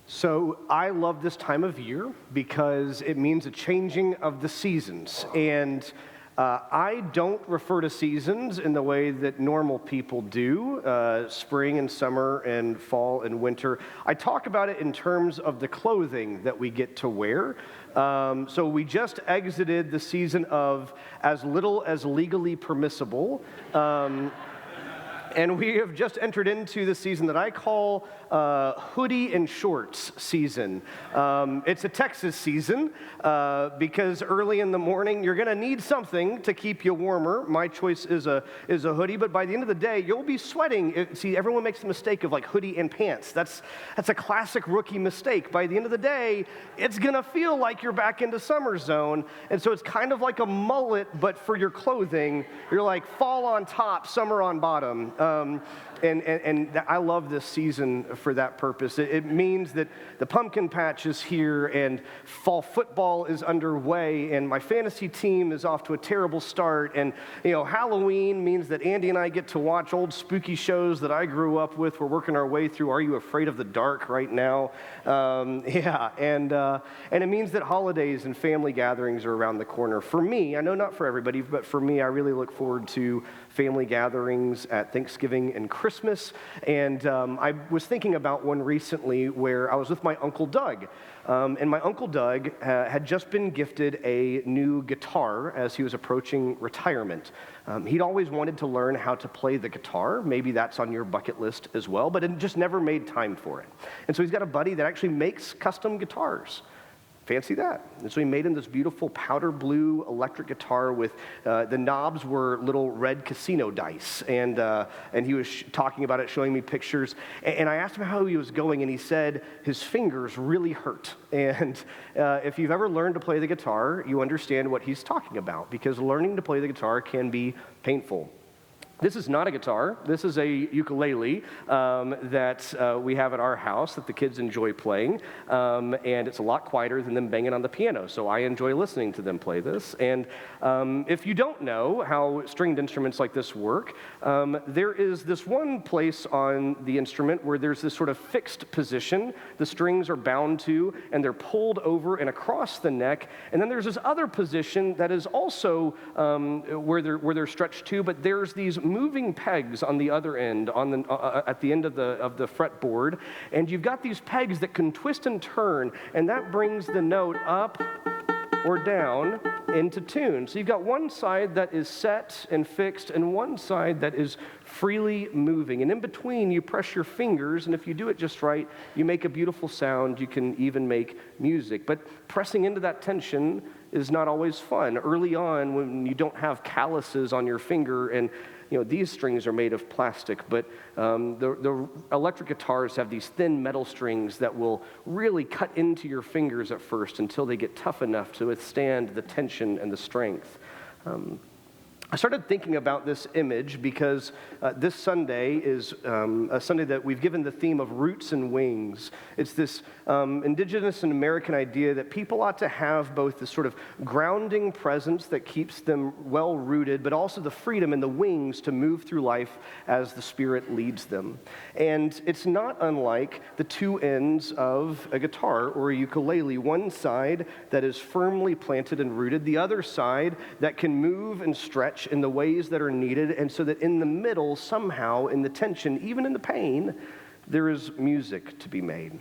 So I love this time of year because it means a changing of the seasons. And I don't refer to seasons in the way that normal people do, spring and summer and fall and winter. I talk about it in terms of the clothing that we get to wear. So we just exited the season of as little as legally permissible. And we have just entered into the season that I call hoodie and shorts season. It's a Texas season because early in the morning you're going to need something to keep you warmer. My choice is a hoodie, but by the end of the day you'll be sweating. See, everyone makes the mistake of like hoodie and pants. That's a classic rookie mistake. By the end of the day, it's going to feel like you're back into summer zone, and so it's kind of like a mullet, but for your clothing. You're like fall on top, summer on bottom. And I love this season for that purpose. It means that the pumpkin patch is here and fall football is underway and my fantasy team is off to a terrible start. And, Halloween means that Andy and I get to watch old spooky shows that I grew up with. We're working our way through Are You Afraid of the Dark right now? And it means that holidays and family gatherings are around the corner. For me, I know not for everybody, but for me, I really look forward to family gatherings at Thanksgiving and Christmas. And I was thinking about one recently where I was with my Uncle Doug. And my Uncle Doug had just been gifted a new guitar as he was approaching retirement. He'd always wanted to learn how to play the guitar. Maybe that's on your bucket list as well, but it just never made time for it. And so he's got a buddy that actually makes custom guitars. Fancy that. And so he made him this beautiful powder blue electric guitar with the knobs were little red casino dice. And he was talking about it, showing me pictures. And I asked him how he was going, and he said his fingers really hurt. And if you've ever learned to play the guitar, you understand what he's talking about, because learning to play the guitar can be painful. This is not a guitar. This is a ukulele that we have at our house that the kids enjoy playing, and it's a lot quieter than them banging on the piano, so I enjoy listening to them play this. And if you don't know how stringed instruments like this work, there is this one place on the instrument where there's this sort of fixed position the strings are bound to, and they're pulled over and across the neck, and then there's this other position that is also where they're stretched to, but there's these moving pegs on the other end, at the end of the fretboard, and you've got these pegs that can twist and turn, and that brings the note up or down into tune. So you've got one side that is set and fixed, and one side that is freely moving. And in between, you press your fingers, and if you do it just right, you make a beautiful sound. You can even make music. But pressing into that tension is not always fun. Early on, when you don't have calluses on your finger, and these strings are made of plastic, but the electric guitars have these thin metal strings that will really cut into your fingers at first until they get tough enough to withstand the tension and the strength. I started thinking about this image because this Sunday is a Sunday that we've given the theme of roots and wings. It's this Indigenous and American idea that people ought to have both this sort of grounding presence that keeps them well-rooted, but also the freedom and the wings to move through life as the Spirit leads them. And it's not unlike the two ends of a guitar or a ukulele. One side that is firmly planted and rooted, the other side that can move and stretch in the ways that are needed, and so that in the middle, somehow, in the tension, even in the pain, there is music to be made.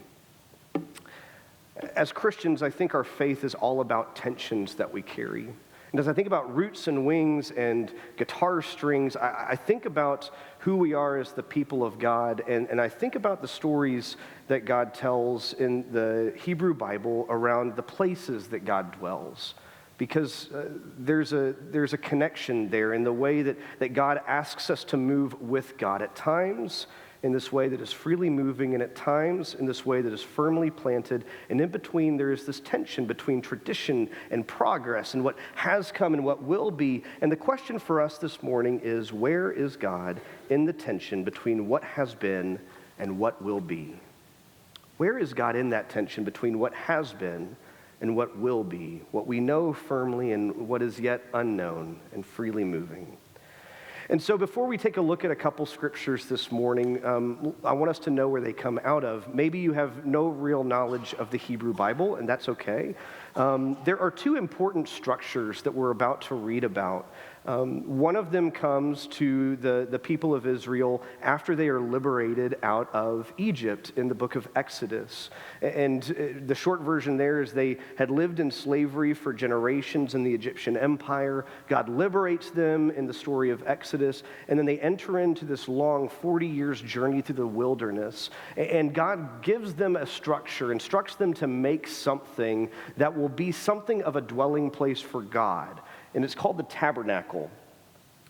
As Christians, I think our faith is all about tensions that we carry. And as I think about roots and wings and guitar strings, I think about who we are as the people of God, and I think about the stories that God tells in the Hebrew Bible around the places that God dwells. Because there's a connection there in the way that God asks us to move with God at times in this way that is freely moving, and at times in this way that is firmly planted. And in between, there is this tension between tradition and progress and what has come and what will be. And the question for us this morning is, where is God in the tension between what has been and what will be? Where is God in that tension between what has been and what will be, what we know firmly and what is yet unknown and freely moving? And so before we take a look at a couple scriptures this morning, I want us to know where they come out of. Maybe you have no real knowledge of the Hebrew Bible, and that's okay. There are two important structures that we're about to read about. One of them comes to the people of Israel after they are liberated out of Egypt in the book of Exodus. And the short version there is they had lived in slavery for generations in the Egyptian empire. God liberates them in the story of Exodus, and then they enter into this long 40 years journey through the wilderness. And God gives them a structure, instructs them to make something that will be something of a dwelling place for God. And it's called the tabernacle.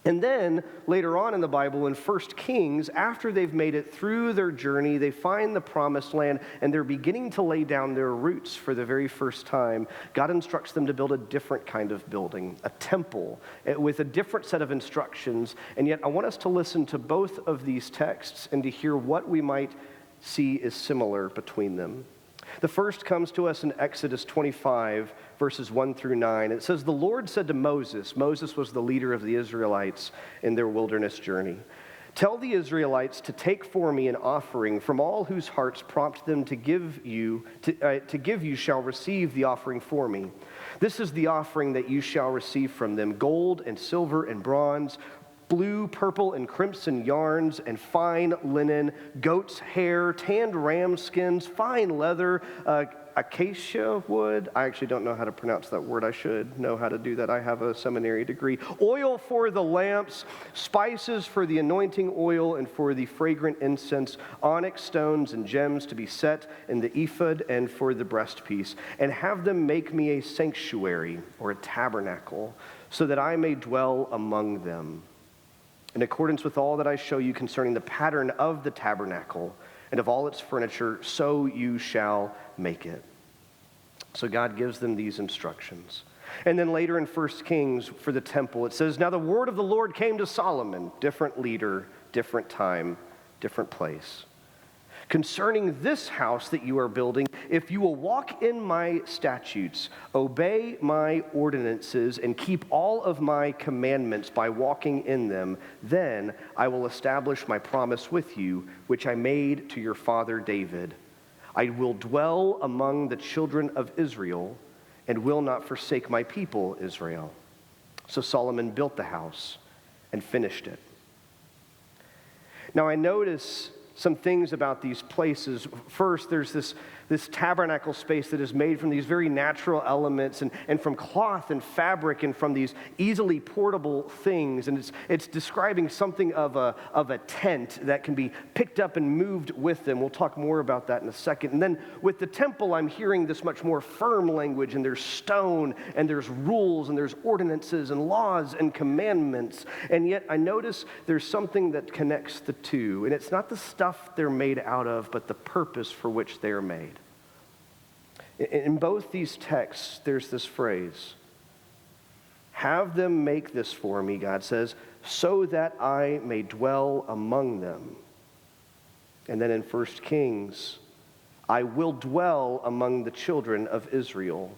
And then later on in the Bible, in 1 Kings, after they've made it through their journey, they find the promised land, and they're beginning to lay down their roots for the very first time. God instructs them to build a different kind of building, a temple, with a different set of instructions. And yet I want us to listen to both of these texts and to hear what we might see is similar between them. The first comes to us in Exodus 25, verses 1 through 9. It says, "The Lord said to Moses," Moses was the leader of the Israelites in their wilderness journey, "Tell the Israelites to take for me an offering from all whose hearts prompt them to give you shall receive the offering for me. This is the offering that you shall receive from them: gold and silver and bronze, blue, purple, and crimson yarns, and fine linen, goat's hair, tanned ram skins, fine leather, acacia wood." I actually don't know how to pronounce that word. I should know how to do that. I have a seminary degree. "Oil for the lamps, spices for the anointing oil and for the fragrant incense, onyx stones and gems to be set in the ephod and for the breastpiece. And have them make me a sanctuary," or a tabernacle, "so that I may dwell among them. In accordance with all that I show you concerning the pattern of the tabernacle and of all its furniture, so you shall make it." So God gives them these instructions. And then later in 1 Kings for the temple, it says, "Now the word of the Lord came to Solomon," different leader, different time, different place, "concerning this house that you are building, if you will walk in my statutes, obey my ordinances, and keep all of my commandments by walking in them, then I will establish my promise with you, which I made to your father David. I will dwell among the children of Israel and will not forsake my people Israel." So Solomon built the house and finished it. Now I notice some things about these places. First, there's this tabernacle space that is made from these very natural elements and from cloth and fabric and from these easily portable things. And it's describing something of a tent that can be picked up and moved with them. We'll talk more about that in a second. And then with the temple, I'm hearing this much more firm language, and there's stone, and there's rules, and there's ordinances and laws and commandments. And yet I notice there's something that connects the two. And it's not the stuff they're made out of, but the purpose for which they are made. In both these texts, there's this phrase, "Have them make this for me," God says, "so that I may dwell among them." And then in 1 Kings, "I will dwell among the children of Israel."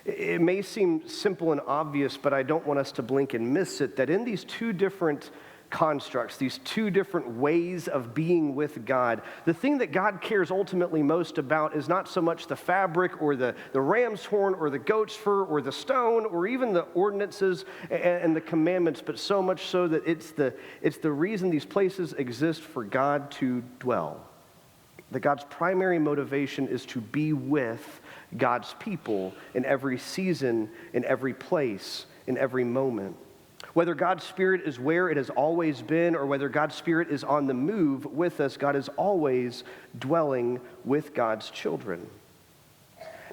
It may seem simple and obvious, but I don't want us to blink and miss it, that in these two different constructs, these two different ways of being with God, the thing that God cares ultimately most about is not so much the fabric or the ram's horn or the goat's fur or the stone or even the ordinances and the commandments, but so much so that it's the reason these places exist for God to dwell. That God's primary motivation is to be with God's people in every season, in every place, in every moment. Whether God's Spirit is where it has always been or whether God's Spirit is on the move with us, God is always dwelling with God's children.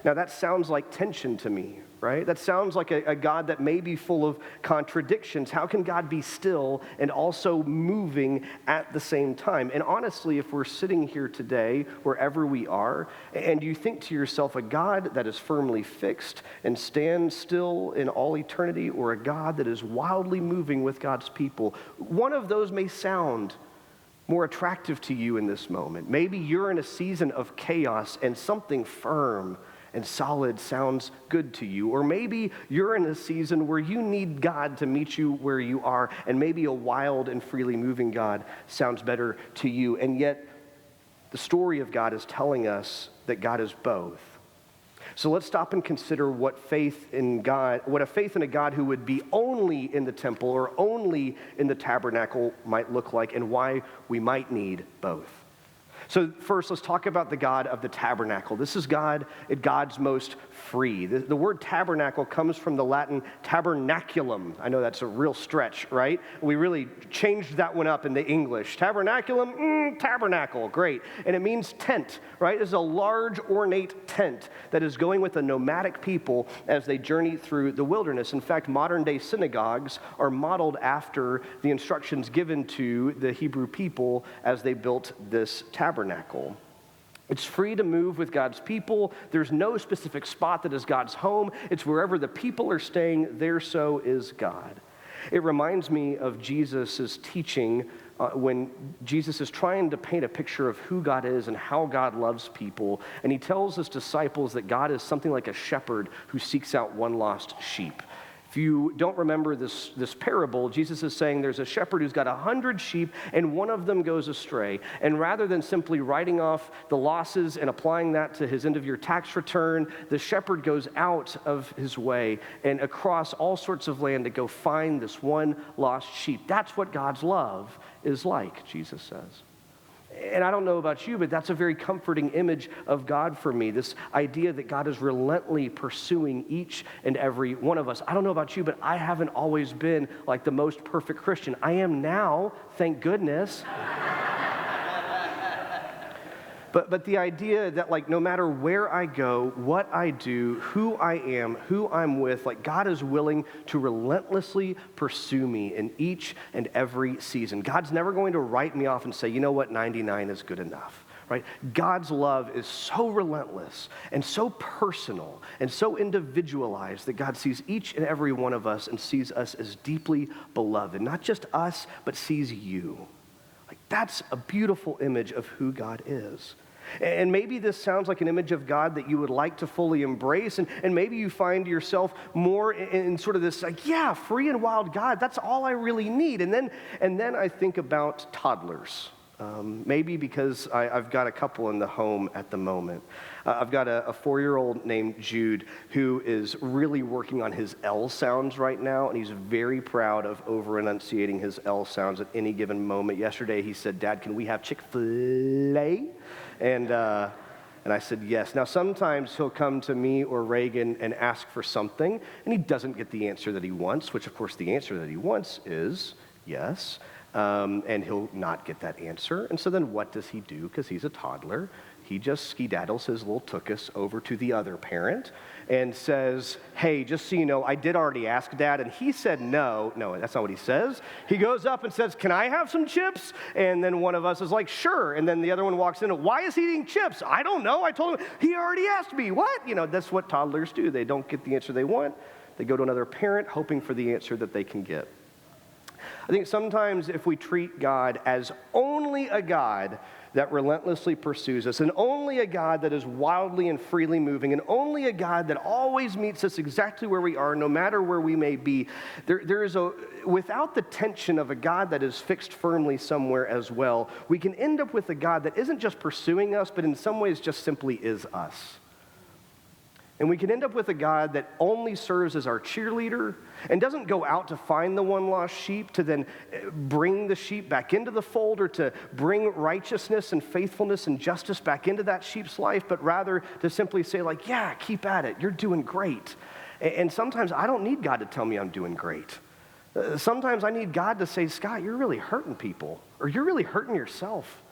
Now that sounds like tension to me, right? That sounds like a God that may be full of contradictions. How can God be still and also moving at the same time? And honestly, if we're sitting here today, wherever we are, and you think to yourself, a God that is firmly fixed and stands still in all eternity, or a God that is wildly moving with God's people, one of those may sound more attractive to you in this moment. Maybe you're in a season of chaos and something firm and solid sounds good to you. Or maybe you're in a season where you need God to meet you where you are, and maybe a wild and freely moving God sounds better to you. And yet, the story of God is telling us that God is both. So let's stop and consider what a faith in a God who would be only in the temple or only in the tabernacle might look like, and why we might need both. So first, let's talk about the God of the tabernacle. This is God at God's most free. The word tabernacle comes from the Latin tabernaculum. I know that's a real stretch, right? We really changed that one up into English. Tabernaculum, tabernacle, great. And it means tent, right? It's a large ornate tent that is going with the nomadic people as they journey through the wilderness. In fact, modern-day synagogues are modeled after the instructions given to the Hebrew people as they built this tabernacle. It's free to move with God's people. There's no specific spot that is God's home. It's wherever the people are staying, there so is God. It reminds me of Jesus' teaching when Jesus is trying to paint a picture of who God is and how God loves people. And he tells his disciples that God is something like a shepherd who seeks out one lost sheep. If you don't remember this parable, Jesus is saying there's a shepherd who's got 100 sheep and one of them goes astray. And rather than simply writing off the losses and applying that to his end-of-year tax return, the shepherd goes out of his way and across all sorts of land to go find this one lost sheep. That's what God's love is like, Jesus says. And I don't know about you, but that's a very comforting image of God for me, this idea that God is relentlessly pursuing each and every one of us. I don't know about you, but I haven't always been like the most perfect Christian. I am now, thank goodness. But the idea that like no matter where I go, what I do, who I am, who I'm with, like God is willing to relentlessly pursue me in each and every season. God's never going to write me off and say, you know what, 99 is good enough, right? God's love is so relentless and so personal and so individualized that God sees each and every one of us and sees us as deeply beloved. Not just us, but sees you. Like that's a beautiful image of who God is. And maybe this sounds like an image of God that you would like to fully embrace, and maybe you find yourself more in sort of this, like, yeah, free and wild God, that's all I really need. And then I think about toddlers, maybe because I've got a couple in the home at the moment. I've got a 4-year-old named Jude who is really working on his L sounds right now, and he's very proud of over-enunciating his L sounds at any given moment. Yesterday he said, "Dad, can we have Chick-fil-A?" And I said, yes. Now, sometimes he'll come to me or Reagan and ask for something, and he doesn't get the answer that he wants, which, of course, the answer that he wants is yes. And he'll not get that answer. And so then what does he do? Because he's a toddler. He just skedaddles his little tuchus over to the other parent and says, hey, just so you know, I did already ask Dad, and he said no. No, that's not what he says. He goes up and says, can I have some chips? And then one of us is like, sure. And then the other one walks in, why is he eating chips? I don't know. I told him, he already asked me. What? You know, that's what toddlers do. They don't get the answer they want. They go to another parent hoping for the answer that they can get. I think sometimes if we treat God as only a God that relentlessly pursues us, and only a God that is wildly and freely moving, and only a God that always meets us exactly where we are, no matter where we may be, without the tension of a God that is fixed firmly somewhere as well, we can end up with a God that isn't just pursuing us, but in some ways just simply is us. And we can end up with a God that only serves as our cheerleader and doesn't go out to find the one lost sheep to then bring the sheep back into the fold or to bring righteousness and faithfulness and justice back into that sheep's life, but rather to simply say like, yeah, keep at it. You're doing great. And sometimes I don't need God to tell me I'm doing great. Sometimes I need God to say, Scott, you're really hurting people, or you're really hurting yourself.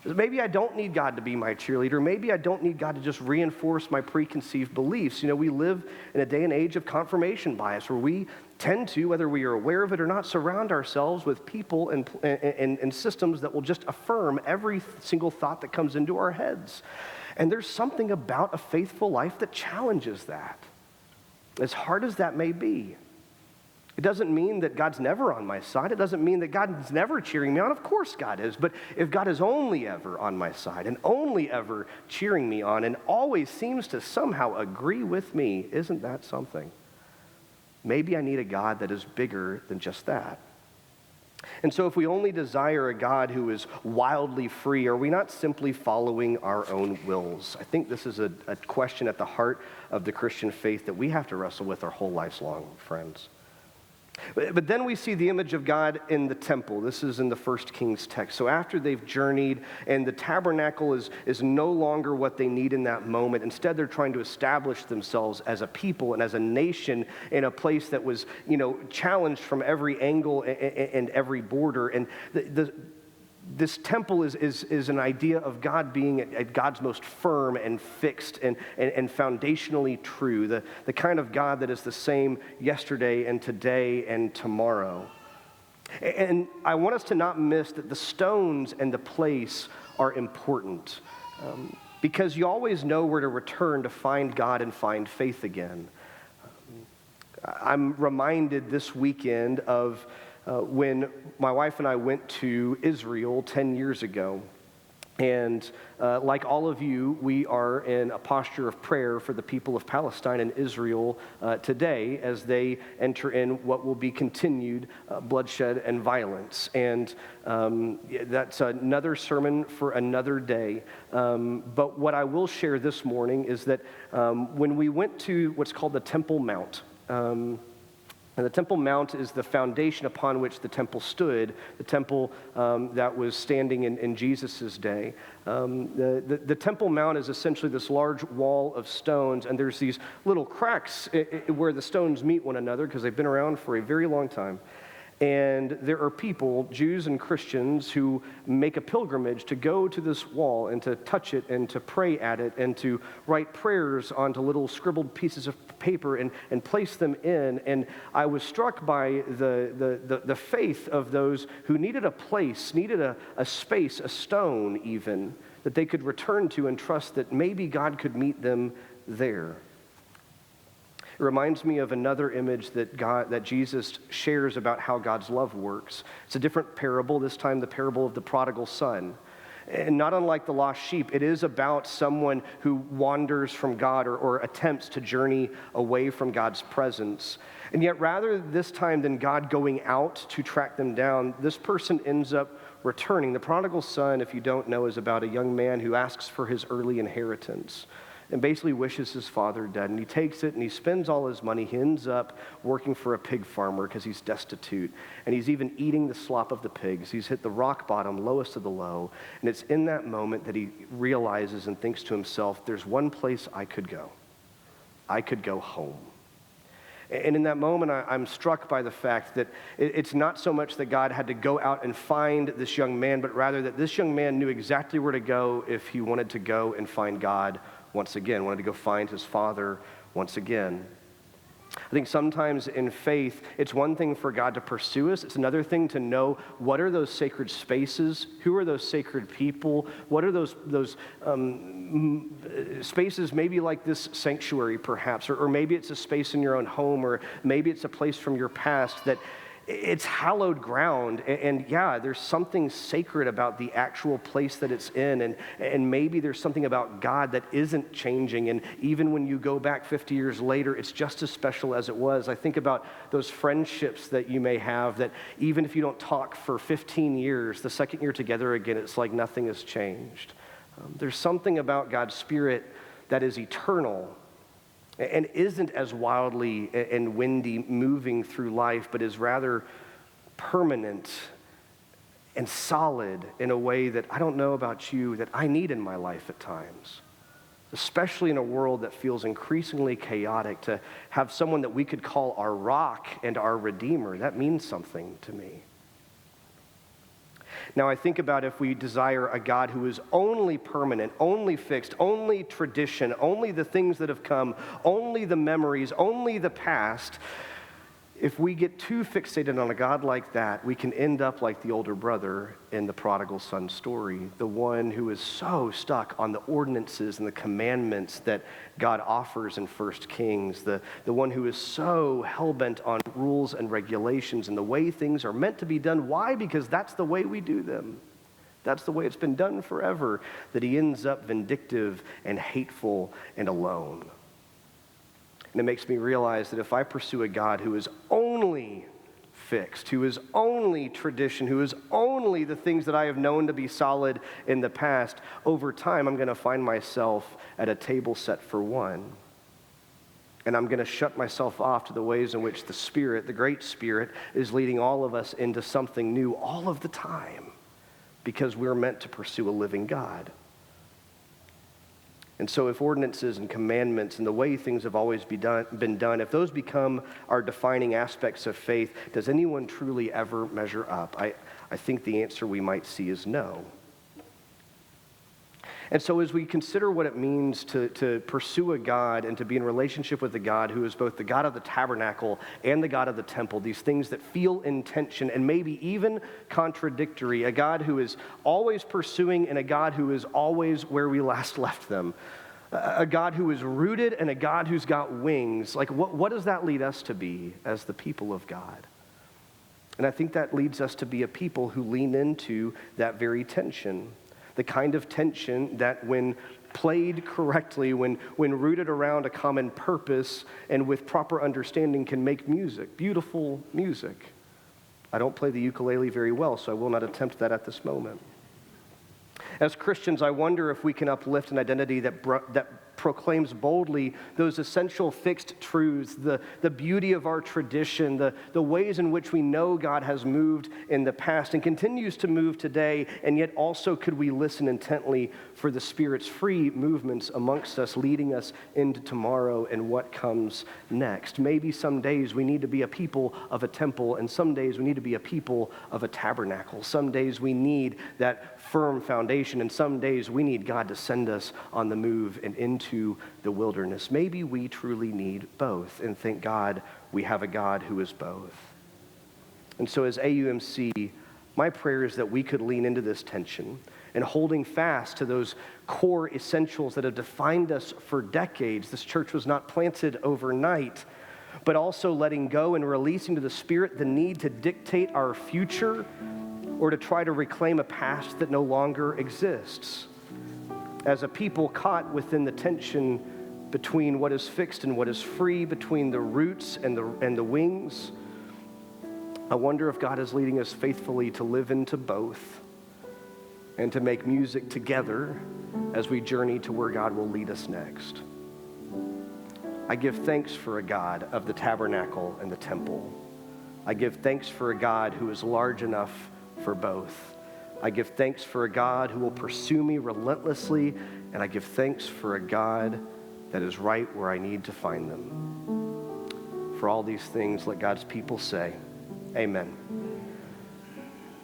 Maybe I don't need God to be my cheerleader. Maybe I don't need God to just reinforce my preconceived beliefs. You know, we live in a day and age of confirmation bias where we tend to, whether we are aware of it or not, surround ourselves with people and systems that will just affirm every single thought that comes into our heads. And there's something about a faithful life that challenges that, as hard as that may be. It doesn't mean that God's never on my side. It doesn't mean that God's never cheering me on. Of course God is. But if God is only ever on my side and only ever cheering me on and always seems to somehow agree with me, isn't that something? Maybe I need a God that is bigger than just that. And so if we only desire a God who is wildly free, are we not simply following our own wills? I think this is a question at the heart of the Christian faith that we have to wrestle with our whole lives long, friends. But then we see the image of God in the temple. This is in the 1 Kings text. So after they've journeyed and the tabernacle is no longer what they need in that moment. Instead, they're trying to establish themselves as a people and as a nation in a place that was, challenged from every angle and every border. And this temple is an idea of God being at God's most firm and fixed and foundationally true, the kind of God that is the same yesterday and today and tomorrow. And I want us to not miss that the stones and the place are important because you always know where to return to find God and find faith again. I'm reminded this weekend of when my wife and I went to Israel 10 years ago. And like all of you, we are in a posture of prayer for the people of Palestine and Israel today as they enter in what will be continued bloodshed and violence. And that's another sermon for another day. But what I will share this morning is that when we went to what's called the Temple Mount, and the Temple Mount is the foundation upon which the temple stood, the temple that was standing in Jesus' day. The Temple Mount is essentially this large wall of stones, and there's these little cracks where the stones meet one another because they've been around for a very long time. And there are people, Jews and Christians, who make a pilgrimage to go to this wall and to touch it and to pray at it and to write prayers onto little scribbled pieces of paper and place them in. And I was struck by the faith of those who needed a place, needed a space, a stone even, that they could return to and trust that maybe God could meet them there. It reminds me of another image that Jesus shares about how God's love works. It's a different parable, this time the parable of the prodigal son. And not unlike the lost sheep, it is about someone who wanders from God or attempts to journey away from God's presence. And yet rather this time than God going out to track them down, this person ends up returning. The prodigal son, if you don't know, is about a young man who asks for his early inheritance and basically wishes his father dead. And he takes it and he spends all his money. He ends up working for a pig farmer because he's destitute. And he's even eating the slop of the pigs. He's hit the rock bottom, lowest of the low. And it's in that moment that he realizes and thinks to himself, there's one place I could go. I could go home. And in that moment, I'm struck by the fact that it's not so much that God had to go out and find this young man, but rather that this young man knew exactly where to go if he wanted to go and find God once again, wanted to go find his father once again. I think sometimes in faith, it's one thing for God to pursue us. It's another thing to know what are those sacred spaces, who are those sacred people, what are those spaces maybe like this sanctuary perhaps, or maybe it's a space in your own home, or maybe it's a place from your past that it's hallowed ground, and yeah, there's something sacred about the actual place that it's in, and maybe there's something about God that isn't changing, and even when you go back 50 years later, it's just as special as it was. I think about those friendships that you may have that even if you don't talk for 15 years, the second you're together again, it's like nothing has changed. There's something about God's Spirit that is eternal and isn't as wildly and windy moving through life, but is rather permanent and solid in a way that I don't know about you, that I need in my life at times. Especially in a world that feels increasingly chaotic, to have someone that we could call our rock and our redeemer, that means something to me. Now I think about if we desire a God who is only permanent, only fixed, only tradition, only the things that have come, only the memories, only the past, If we get too fixated on a God like that, we can end up like the older brother in the prodigal son story, the one who is so stuck on the ordinances and the commandments that God offers in 1 Kings, the one who is so hell-bent on rules and regulations and the way things are meant to be done. Why? Because that's the way we do them. That's the way it's been done forever, that he ends up vindictive and hateful and alone. And it makes me realize that if I pursue a God who is only fixed, who is only tradition, who is only the things that I have known to be solid in the past, over time I'm going to find myself at a table set for one. And I'm going to shut myself off to the ways in which the Spirit, the great Spirit, is leading all of us into something new all of the time, because we're meant to pursue a living God. And so if ordinances and commandments and the way things have always been done, if those become our defining aspects of faith, does anyone truly ever measure up? I think the answer we might see is no. And so as we consider what it means to pursue a God and to be in relationship with a God who is both the God of the tabernacle and the God of the temple, these things that feel in tension and maybe even contradictory, a God who is always pursuing and a God who is always where we last left them, a God who is rooted and a God who's got wings, like what does that lead us to be as the people of God? And I think that leads us to be a people who lean into that very tension. The kind of tension that when played correctly, when rooted around a common purpose and with proper understanding can make music, beautiful music. I don't play the ukulele very well, so I will not attempt that at this moment. As Christians, I wonder if we can uplift an identity that proclaims boldly those essential fixed truths, the beauty of our tradition, the ways in which we know God has moved in the past and continues to move today, and yet also could we listen intently for the Spirit's free movements amongst us, leading us into tomorrow and what comes next. Maybe some days we need to be a people of a temple, and some days we need to be a people of a tabernacle. Some days we need that firm foundation, and some days we need God to send us on the move and into the wilderness. Maybe we truly need both, and thank God we have a God who is both. And so as AUMC, my prayer is that we could lean into this tension and holding fast to those core essentials that have defined us for decades. This church was not planted overnight, but also letting go and releasing to the Spirit the need to dictate our future or to try to reclaim a past that no longer exists. As a people caught within the tension between what is fixed and what is free, between the roots and the wings, I wonder if God is leading us faithfully to live into both and to make music together as we journey to where God will lead us next. I give thanks for a God of the tabernacle and the temple. I give thanks for a God who is large enough for both. I give thanks for a God who will pursue me relentlessly, and I give thanks for a God that is right where I need to find them. For all these things, let God's people say, amen.